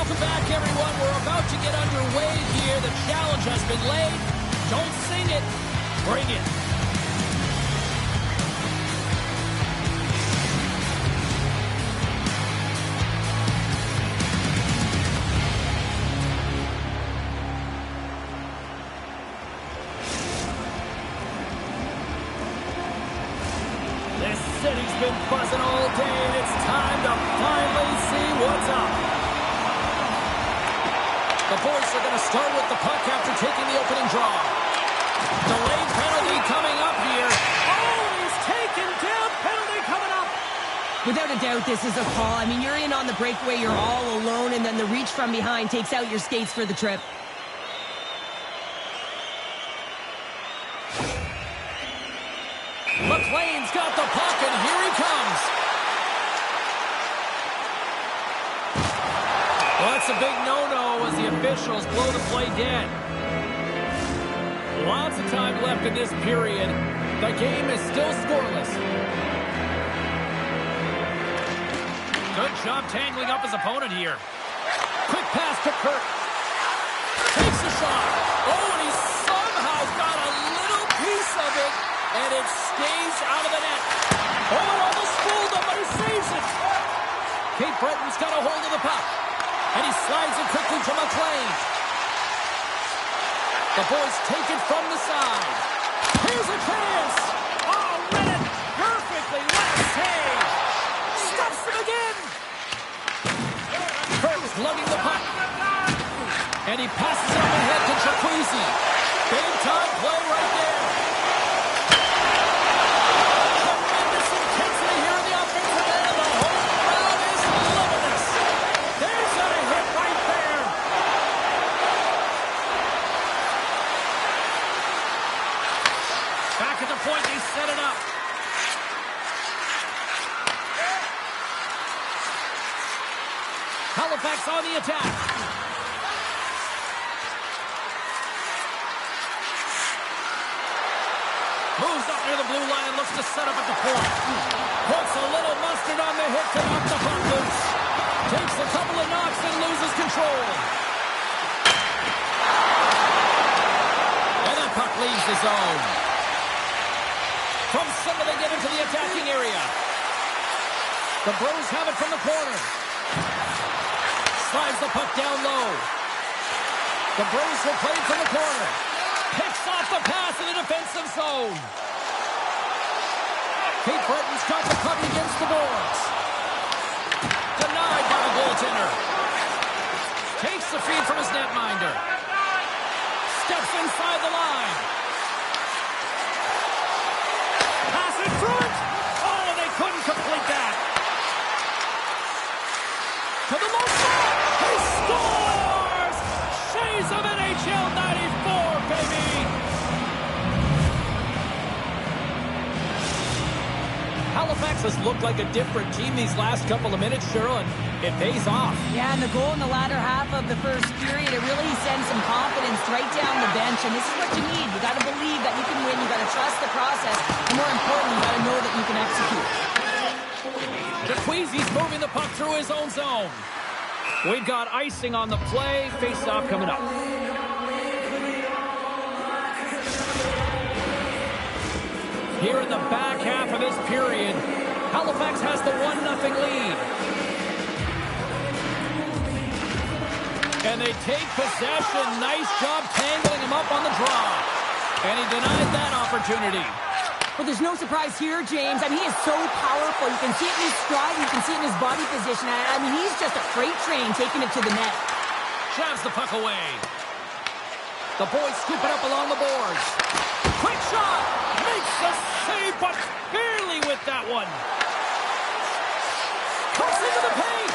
Welcome back, everyone. We're about to get underway here. The challenge has been laid. Don't sing it. Bring it. This city's been buzzing all day, and it's time to finally see what's up. The boys are going to start with the puck after taking the opening draw. Delayed penalty coming up here. Oh, he's taken down. Penalty coming up. Without a doubt, this is a call. I mean, you're in on the breakaway, you're all alone, and then the reach from behind takes out your skates for the trip. McLean's got the puck, and here he comes. Well, that's a big no-no as the officials blow the play dead. Lots of time left in this period. The game is still scoreless. Good job tangling up his opponent here. Quick pass to Kirk. Takes a shot. Oh, and he somehow got a little piece of it, and it stays out of the net. Oh, almost fooled him, but he saves it. Kate Breton's got a hold of the puck. And he slides it quickly to McLean. The boys take it from the side. Here's a chance. Oh, read it perfectly. What a save. Stuffs it again. Kirk's lugging the puck. And he passes it up ahead to Chiquizzi. Big time play right there. Tremendous intensity here in the offensive end. The whole crowd is loving this. There's a hit right there. Back at the point, they set it up. Halifax on the attack. Moves up near the blue line and looks to set up at the point. Puts a little mustard on the hit to knock the puck loose. Takes a couple of knocks and loses control. And that puck leaves the zone. From center they get into the attacking area. The Bros have it from the corner. Slides the puck down low. The Bros will play it from the corner. Picks off the pass in the defensive zone. Kate Breton's got the puck against the boards. Denied by the goaltender. Takes the feed from his netminder. Steps inside the line. Pass in front. Oh, they couldn't complete that. To the low side. He scores! Shades of NHL 94, baby! Halifax has looked like a different team these last couple of minutes, Cheryl, and it pays off. Yeah, and the goal in the latter half of the first period, it really sends some confidence right down the bench, and this is what you need. You got to believe that you can win, you got to trust the process, and more importantly, you got to know that you can execute. Chiquizzi's moving the puck through his own zone. We've got icing on the play. Face-off coming up. Here in the back half of this period, Halifax has the 1-0 lead. And they take possession. Nice job tangling him up on the draw. And he denied that opportunity. But there's no surprise here, James. I mean, he is so powerful. You can see it in his stride. You can see it in his body position. I mean, he's just a freight train taking it to the net. Shoves the puck away. The boys scoop it up along the boards. Quick shot. Makes the save, but barely with that one. Cuts into the paint.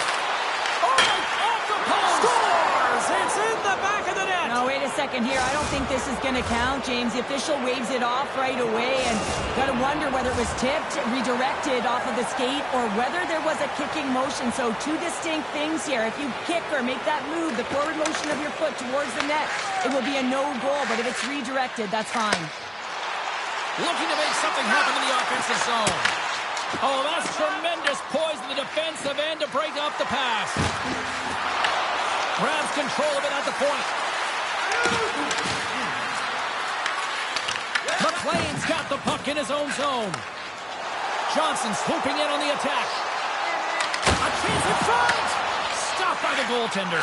Oh, off the post. Scores. It's in the back of the net. No, wait a second here. I don't think this is going to count, James. The official waves it off right away, and got to wonder whether it was tipped, redirected off of the skate, or whether there was a kicking motion. So two distinct things here. If you kick or make that move, the forward motion of your foot towards the net, it will be a no goal. But if it's redirected, that's fine. Looking to make something happen in the offensive zone. Oh, that's tremendous poise in the defensive end to break up the pass. Grabs control of it at the point. McLean's got the puck in his own zone. Johnson swooping in on the attack. A chance in front! Stopped by the goaltender.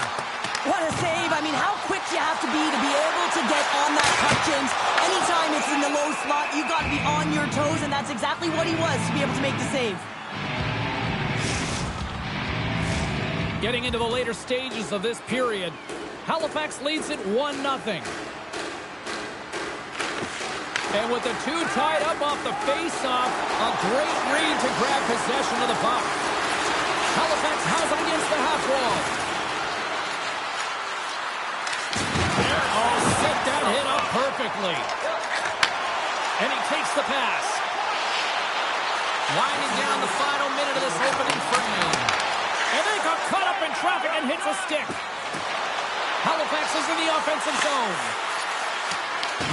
What a save. I mean, how quick you have to be able to get on that puck, James. Anytime it's in the low slot, you got to be on your toes, and that's exactly what he was to be able to make the save. Getting into the later stages of this period, Halifax leads it 1-0. And with the two tied up off the face-off, a great read to grab possession of the puck. Halifax has it against the half wall. Oh, set that hit up perfectly. And he takes the pass. Winding down the final minute of this opening frame. And they got caught up in traffic and hits a stick. Halifax is in the offensive zone.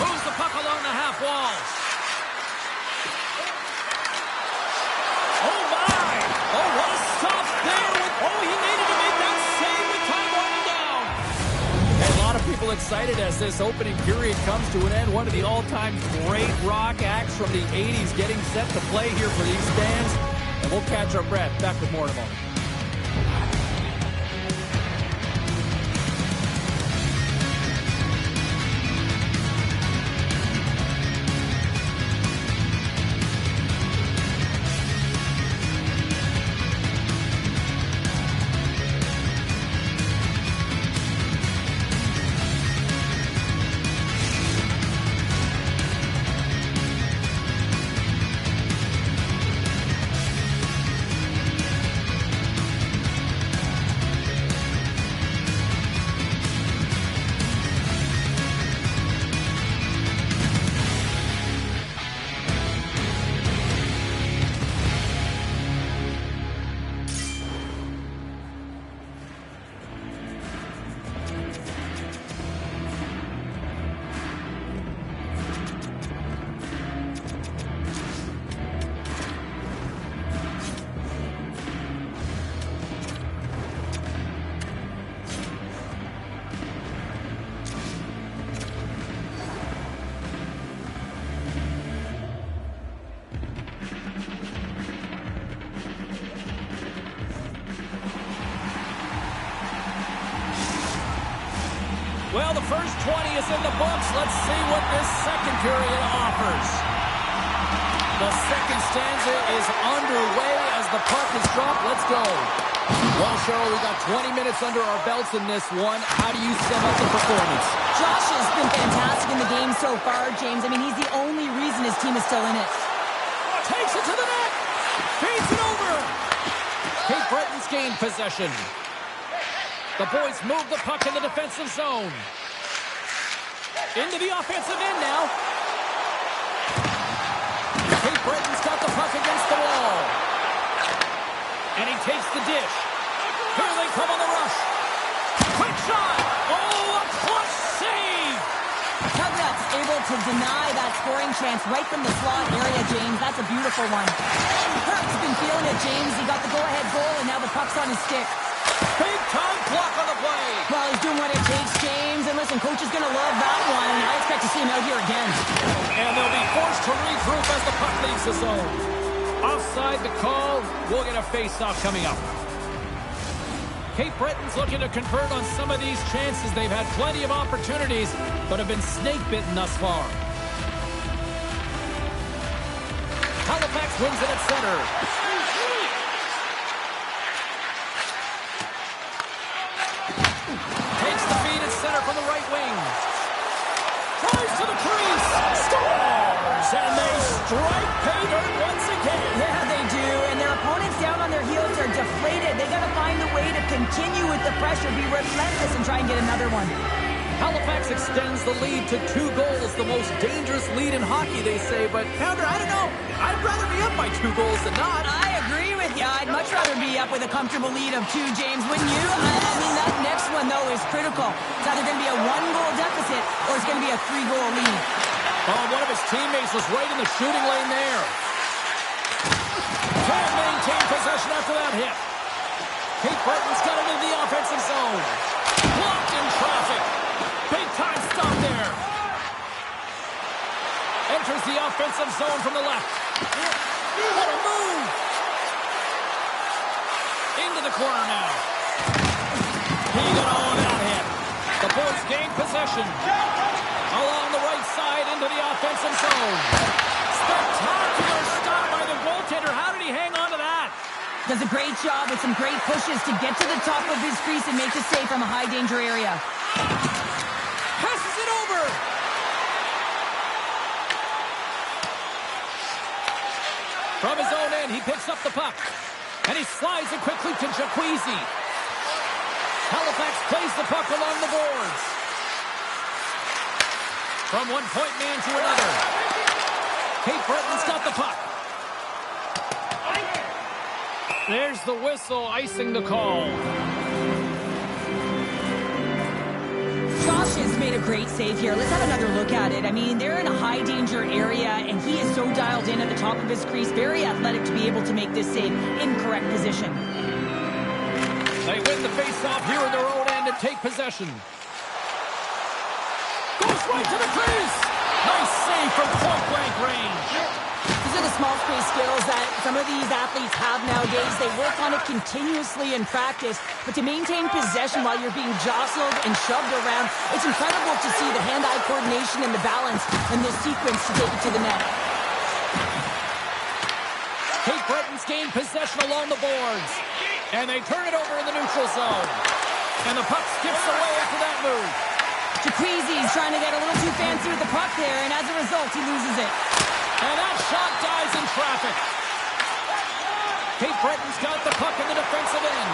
Moves the puck along the half wall. Oh, my! Oh, what a stop there. He needed to make that save with time running down. And a lot of people excited as this opening period comes to an end. One of the all-time great rock acts from the 80s getting set to play here for these fans. And we'll catch our breath. Back with more in a moment. Well, the first 20 is in the books. Let's see what this second period offers. The second stanza is underway as the puck is dropped. Let's go. Well, Cheryl, we got 20 minutes under our belts in this one. How do you sum up the performance? Josh has been fantastic in the game so far, James. I mean, he's the only reason his team is still in it. Takes it to the net. Feeds it over. Cape Breton's gained possession. The boys move the puck in the defensive zone. Into the offensive end now. Cape Breton's got the puck against the wall. And he takes the dish. Here they come on the rush. Quick shot. Oh, a clutch save. Tugnuts able to deny that scoring chance right from the slot area, James. That's a beautiful one. Kirk's been feeling it, James. He got the go-ahead goal, and now the puck's on his stick. Big-time block on the play. Well, he's doing what it takes, James. And listen, coach is going to love that one. I expect to see him out here again. And they'll be forced to regroup as the puck leaves the zone. Offside the call. We'll get a face-off coming up. Cape Breton's looking to convert on some of these chances. They've had plenty of opportunities, but have been snake-bitten thus far. Halifax wins it at center. Takes the feed at center from the right wing. Drives to the crease. Scores! And they strike pay dirt once again. Yeah, they do. And their opponents down on their heels are deflated. They got to find a way to continue with the pressure, be relentless, and try and get another one. Halifax extends the lead to 2 goals, the most dangerous lead in hockey, they say. But, Pounder, I don't know. I'd rather be up by 2 goals than not. I agree with you. I'd much rather be up with a comfortable lead of 2, James. Wouldn't you? I mean, that next one, though, is critical. It's either going to be a 1-goal deficit or it's going to be a 3-goal lead. Oh, one of his teammates was right in the shooting lane there. Can't maintain possession after that hit. Cape Breton's got it into the offensive zone. Enters the offensive zone from the left. What a move! Into the corner now. He got all of that hit. The Bulls gain possession. Along the right side into the offensive zone. Spectacular stop by the goaltender. How did he hang on to that? Does a great job with some great pushes to get to the top of his crease and make the save from a high-danger area. Passes it over. From his own end, he picks up the puck. And he slides it quickly to Jacquizzi. Halifax plays the puck along the boards. From one point man to another. Kate Burton's got the puck. There's the whistle, icing the call. Josh has made a great save here. Let's have another look at it. I mean, they're in a high-danger area, and he is so dialed in at the top of his crease. Very athletic to be able to make this save in correct position. They win the face-off here in their own end and take possession. Goes right to the crease. Nice save from point-blank range. These are the small space skills that some of these athletes have nowadays. They work on it continuously in practice, but to maintain possession while you're being jostled and shoved around, it's incredible to see the hand-eye coordination and the balance in this sequence to take it to the net. Kate Breton's gained possession along the boards, and they turn it over in the neutral zone. And the puck skips away after that move. Jacquizzi's trying to get a little too fancy with the puck there, and as a result, he loses it. And that shot dies in traffic. Kate Breton's got the puck in the defensive end.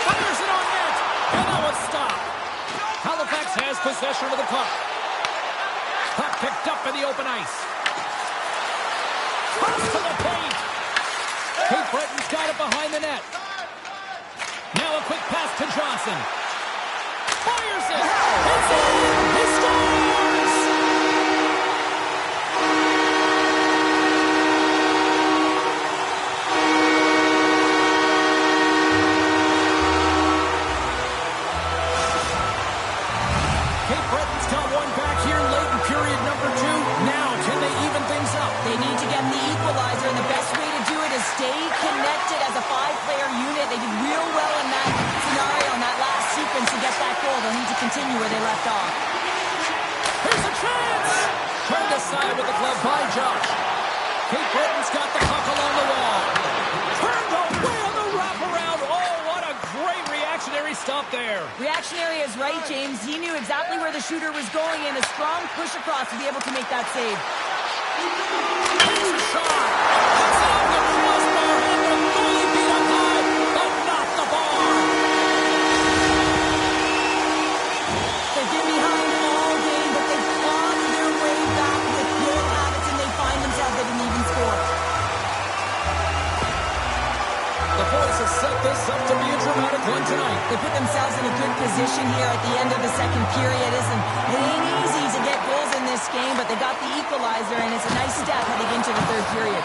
Fires it on net, and that was stopped. Halifax has possession of the puck. Puck picked up in the open ice. Cross to the paint. Kate Breton's got it behind the net. Now a quick pass to Johnson. Fires it. It's in. He scores. Kate Breton's got one back here late in period number 2. Now, can they even things up? They need to get the equalizer, and the best way to do it is stay connected as a 5-player unit. They did real well in that scenario, in that last sequence to get that goal. They'll need to continue where they left off. Here's a chance! Turned aside with the glove by Josh. Kate Breton's got the puck along the wall. Turned away on the wraparound. Oh, what a great reactionary stop there. Reactionary is right, James. He knew exactly where the shooter was going, and a strong push across to be able to make that save. Here's a shot. It's off the crossbar, and the goalie beat up high, but not the bar. They've been behind all game, but they've clawed their way back with good habits, and they find themselves at an even score. The boys have set this up to be a dramatic one tonight. They put themselves in a good position here at the end of the second period. It ain't easy to get goals in this game, but they got the equalizer, and it's a nice step heading into the third period.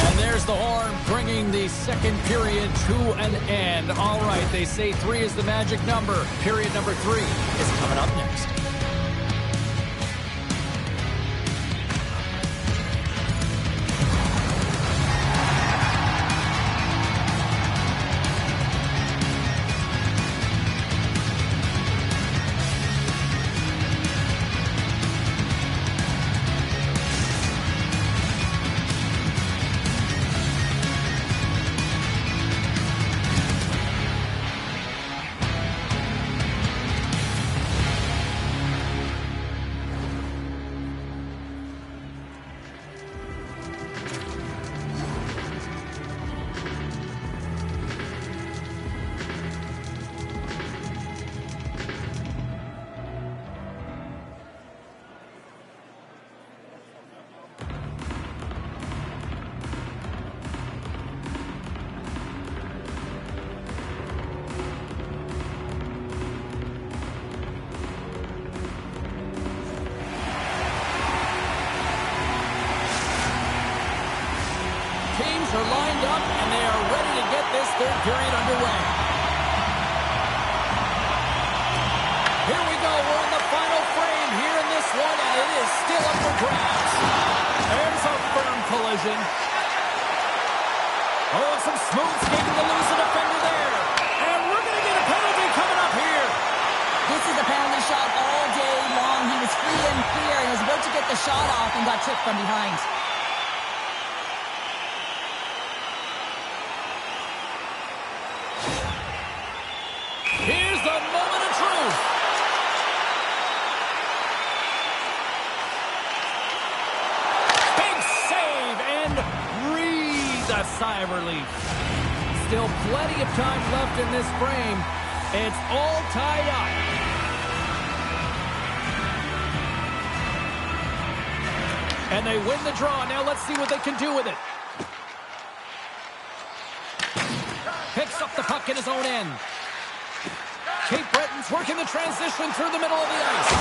And there's the horn bringing the second period to an end. All right, they say 3 is the magic number. Period number 3 is coming up next. Are lined up, and they are ready to get this third period underway. Here is still up for grabs. There's a firm collision. Oh, some smooth skating to lose a defender there. And we're going to get a penalty coming up here. This is a penalty shot all day long. He was free and clear and was about to get the shot off and got tripped from behind. Here's the moment of truth. Big save and breathe a sigh of relief. Still plenty of time left in this frame. It's all tied up. And they win the draw. Now let's see what they can do with it. Picks up the puck in his own end. Cape Breton's working the transition through the middle of the ice.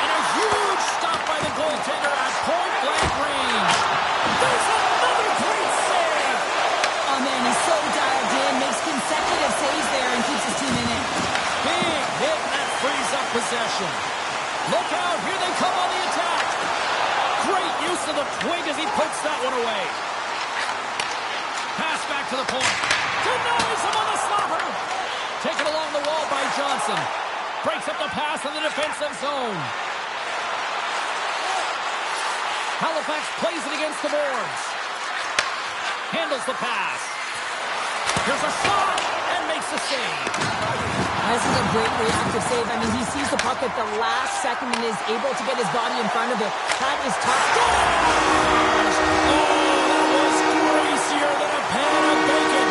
And a huge stop by the goaltender at point-blank range. There's another great save. Oh, man, he's so dialed in, makes consecutive saves there and keeps his team in it. Big hit, and that frees up possession. Look out, here they come on the attack. Great use of the twig as he pokes that one away. Pass back to the point. Denies him on the slapper. Taken along the wall by Johnson. Breaks up the pass in the defensive zone. Halifax plays it against the boards. Handles the pass. Here's a shot and makes the save. This is a great reactive save. I mean, he sees the puck at the last second and is able to get his body in front of it. That is tough. Oh, that was crazier than a pan of bacon.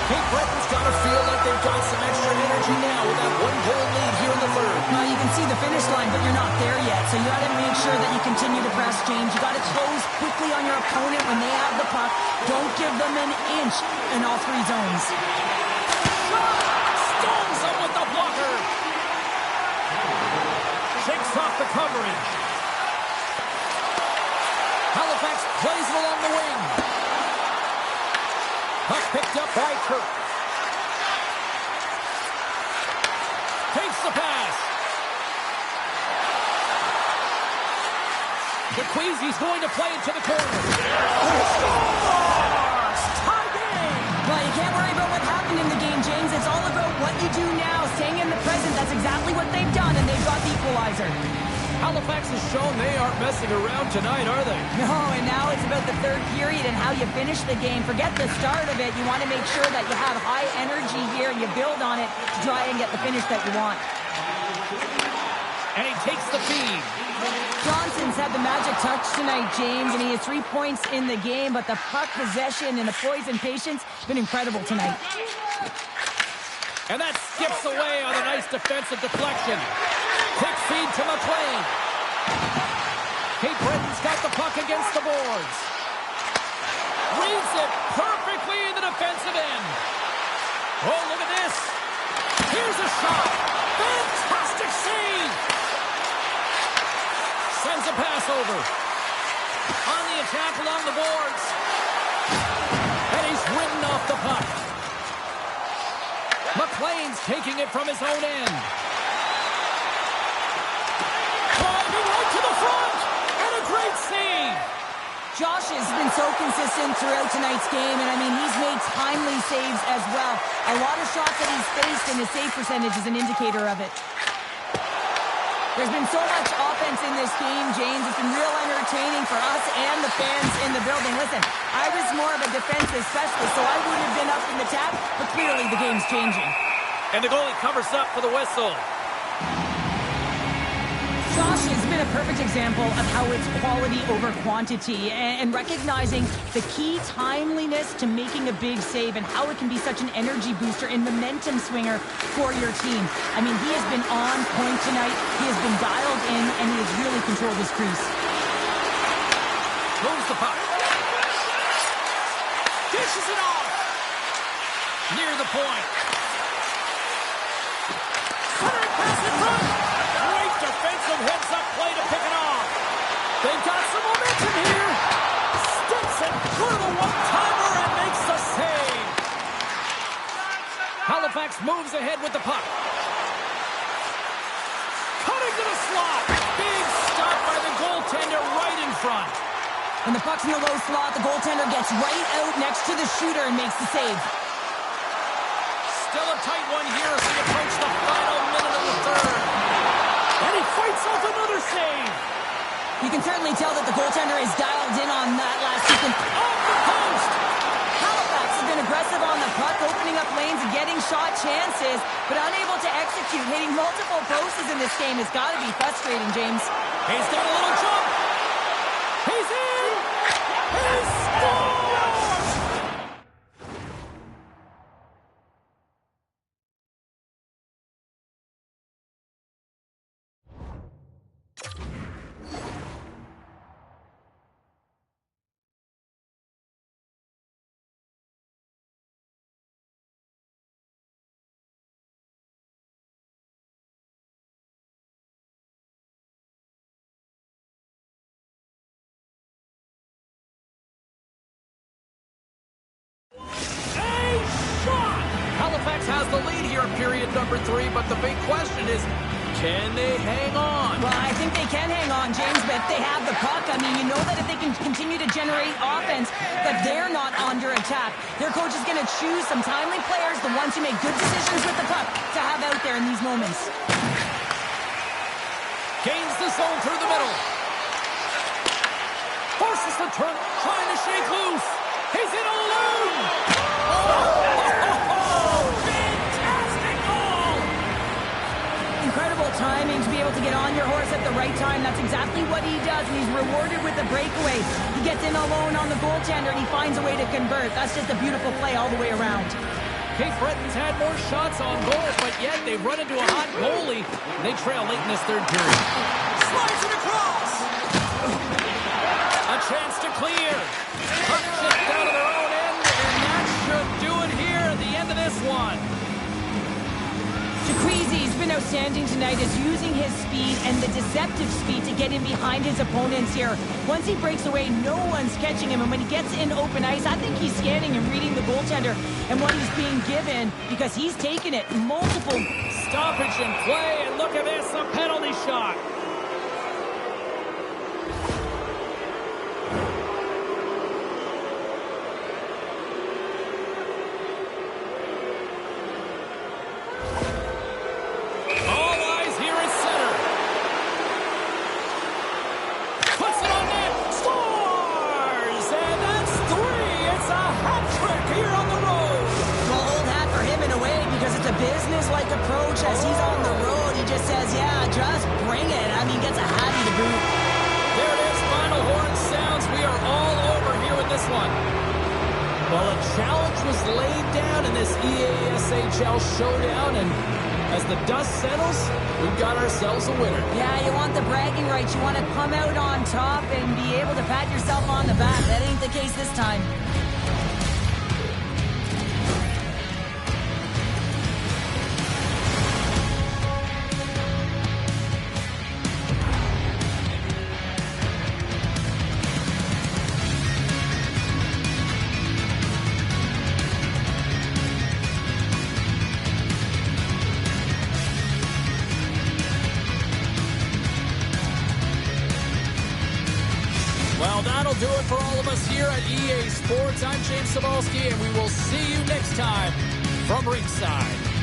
Cape Breton's got to feel like they've got some extra energy now with that one-goal lead here in the third. No, you can see the finish line, but you're not there yet. So you got to make sure that you continue to press, James. You got to close quickly on your opponent when they have the puck. Don't give them an inch in all three zones. Stones up with the blocker. Shakes off the coverage. Halifax plays it along the wing. Puck picked up by Kirk. Takes the pass. DeQueezy's going to play it to the corner. Scores! Tie game! Well, you can't worry about what happened in the game, James. It's all about what you do now, staying in the present. That's exactly what they've done, and they've got the equalizer. Halifax has shown they aren't messing around tonight, are they? No, and now it's about the third period and how you finish the game. Forget the start of it. You want to make sure that you have high energy here and you build on it to try and get the finish that you want. And he takes the feed. Johnson's had the magic touch tonight, James, and he has 3 points in the game, but the puck possession and the poise and patience have been incredible tonight. And that skips away on a nice defensive deflection. Quick feed to McLean. Cape Breton's got the puck against the boards. Reads it perfectly in the defensive end. Oh, look at this. Here's a shot. Fantastic save. Sends a pass over. On the attack along the boards. And he's ridden off the puck. McLean's taking it from his own end. Driving right to the front. And a great save. Josh has been so consistent throughout tonight's game, and I mean, he's made timely saves as well. A lot of shots that he's faced, and his save percentage is an indicator of it. There's been so much offense in this game, James. It's been real entertaining for us and the fans in the building. Listen, I was more of a defensive specialist, so I would have been up in the tap, but clearly the game's changing. And the goalie covers up for the whistle. Josh has been a perfect example of how it's quality over quantity and recognizing the key timeliness to making a big save and how it can be such an energy booster and momentum swinger for your team. I mean, he has been on point tonight. He has been dialed in, and he has really controlled his crease. Moves the puck. Dishes it off. Near the point. Center pass in front. Great defensive heads-up play to pick it off. They've got some momentum here. Stinson through the wall. Halifax moves ahead with the puck. Cutting to the slot. Big stop by the goaltender right in front. When the puck's in the low slot, the goaltender gets right out next to the shooter and makes the save. Still a tight one here as we approach the final minute of the third. And he fights off another save. You can certainly tell that the goaltender is dialed in on that last sequence. Off the post. Halifax has been aggressive on the puck, opening up lanes and getting shot chances, but unable to execute. Hitting multiple posts in this game has got to be frustrating, James. He's got a little jump. He's in. He scores. Halifax has the lead here in period number 3, but the big question is, can they hang on? Well, I think they can hang on, James, but they have the puck. I mean, you know that if they can continue to generate offense, that they're not under attack. Their coach is going to choose some timely players, the ones who make good decisions with the puck, to have out there in these moments. Gains the zone through the middle. Forces the turn, trying to shake loose. He's in alone. Fantastic goal! Incredible timing to be able to get on your horse at the right time. That's exactly what he does, and he's rewarded with a breakaway. He gets in alone on the goaltender, and he finds a way to convert. That's just a beautiful play all the way around. Cape Breton's had more shots on goal, but yet they've run into a hot goalie. They trail late in this third period. Slides it across! A chance to clear. Puck shipped out of their own end, and that should do it here at the end of this one. Jacqueezy's been outstanding tonight, is using his speed and the deceptive speed to get in behind his opponents here. Once he breaks away, no one's catching him, and when he gets in open ice, I think he's scanning and reading the goaltender and what he's being given, because he's taken it multiple. Stoppage in play, and look at this, a penalty shot. Business-like approach as he's on the road. He just says, yeah, just bring it. I mean, gets a hattie to boot. There it is, final horn sounds. We are all over here with this one. Well, a challenge was laid down in this EASHL showdown, and as the dust settles, we've got ourselves a winner. Yeah, you want the bragging rights. You want to come out on top and be able to pat yourself on the back. That ain't the case this time. Well, that'll do it for all of us here at EA Sports. I'm James Cebulski, and we will see you next time from ringside.